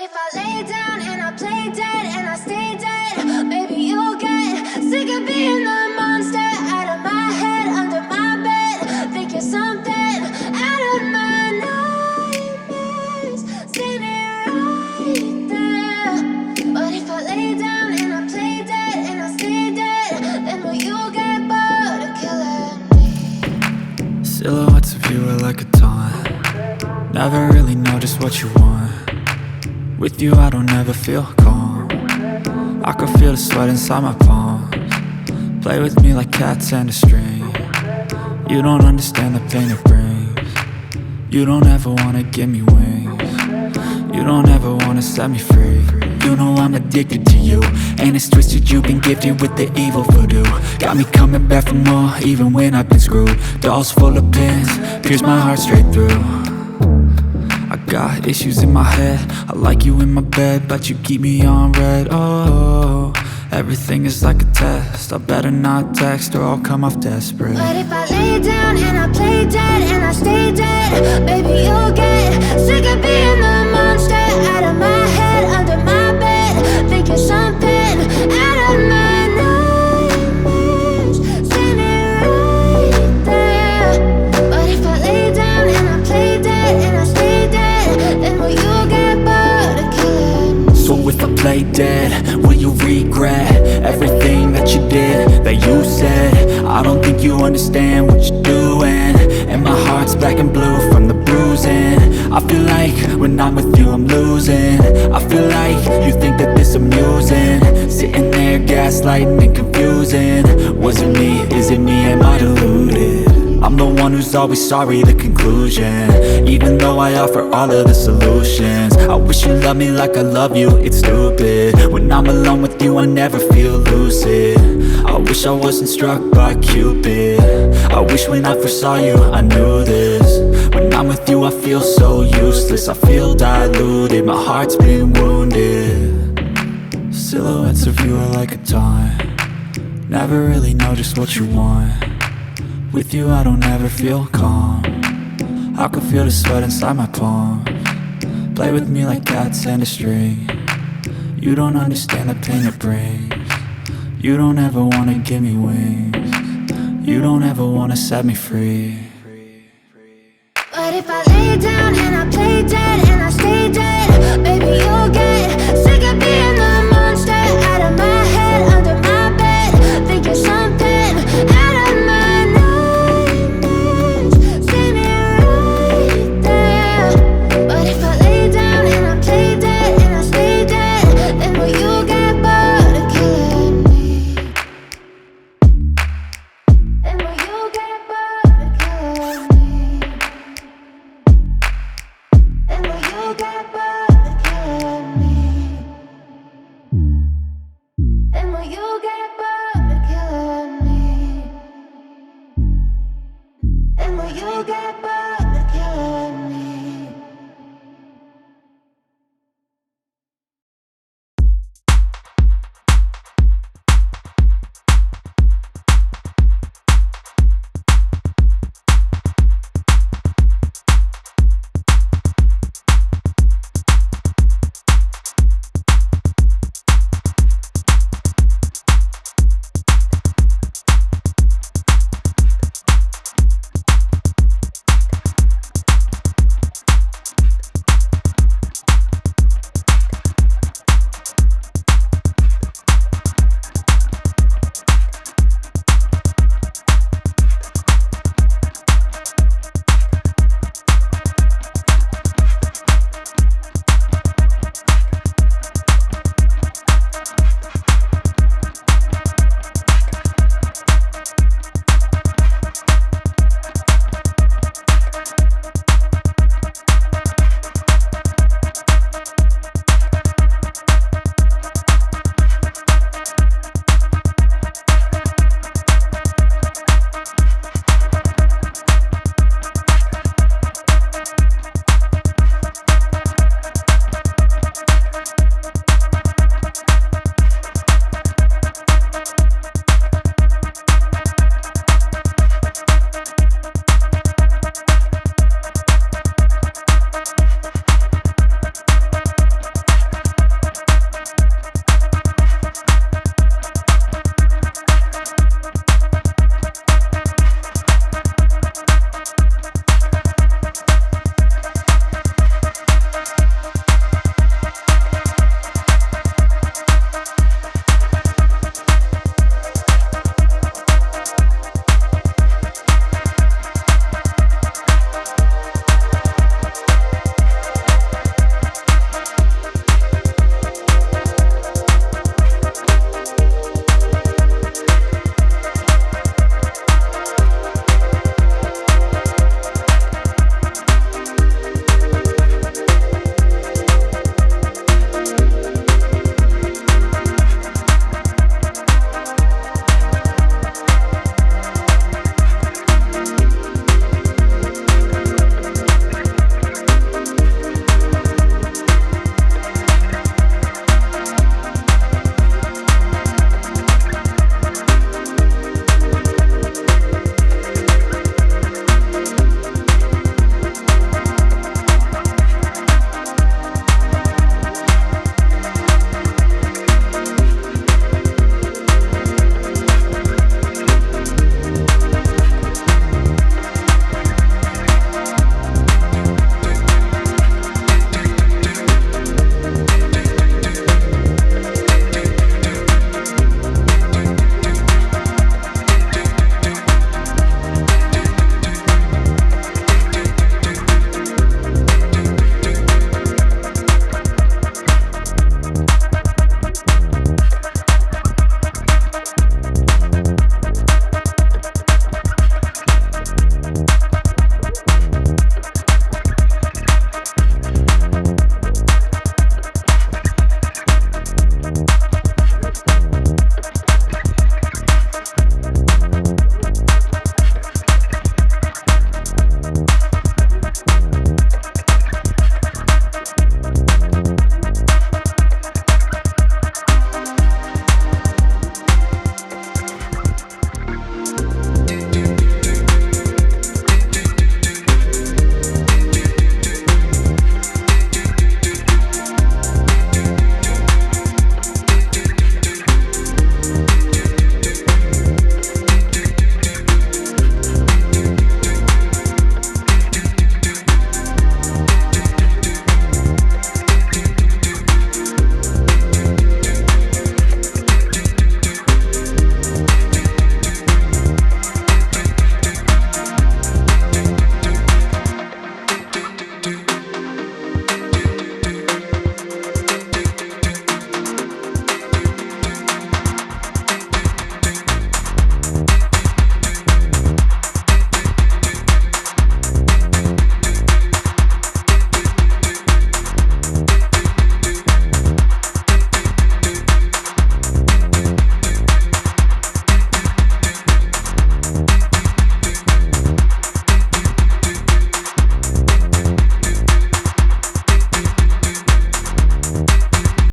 if I lay down and I play dead and I stay dead, maybe you'll get sick of being the monster out of my head, under my bed. Think you're something out of my nightmares, standing right there. But if I lay down and I play dead and I stay dead, then will you get bored of killing me? Silhouettes of you are like a taunt. Never really know just what you want. With you I don't ever feel calm. I can feel the sweat inside my palms. Play with me like cats and a string. You don't understand the pain it brings. You don't ever wanna give me wings. You don't ever wanna set me free. You know I'm addicted to you, and it's twisted, you've been gifted with the evil voodoo. Got me coming back for more, even when I've been screwed. Dolls full of pins, pierce my heart straight through. I got issues in my head, I like you in my bed, but you keep me on red. Oh, everything is like a test, I better not text or I'll come off desperate. But if I lay down and I play dead and I stay dead, baby you'll get sick of being the monster out of my head, under my bed. Think you're something out of my nightmares, standing right there. But if I lay down and I play dead and I stay dead, then will you get bored of killing me? So if I play dead, will you regret everything that you did, that you said? I don't think you understand what you're doing, and my heart's black and blue from the bruising. I feel like when I'm with you I'm losing. I feel like you think that this amusing, sitting there gaslighting and confusing. Was it me? Is it me? Am I deluded? I'm the one who's always sorry, the conclusion, even though I offer all of the solutions. I wish you loved me like I love you, it's stupid. When I'm alone with you I never feel lucid. I wish I wasn't struck by Cupid. I wish when I first saw you I knew this. When I'm with you I feel so useless, I feel diluted, my heart's been wounded. Silhouettes of you are like a taunt. Never really know just what you want. With you I don't ever feel calm. I can feel the sweat inside my palms. Play with me like cats and a string. You don't understand the pain it brings. You don't ever wanna give me wings. You don't ever wanna set me free. But if I lay down and I play dead and I stay dead,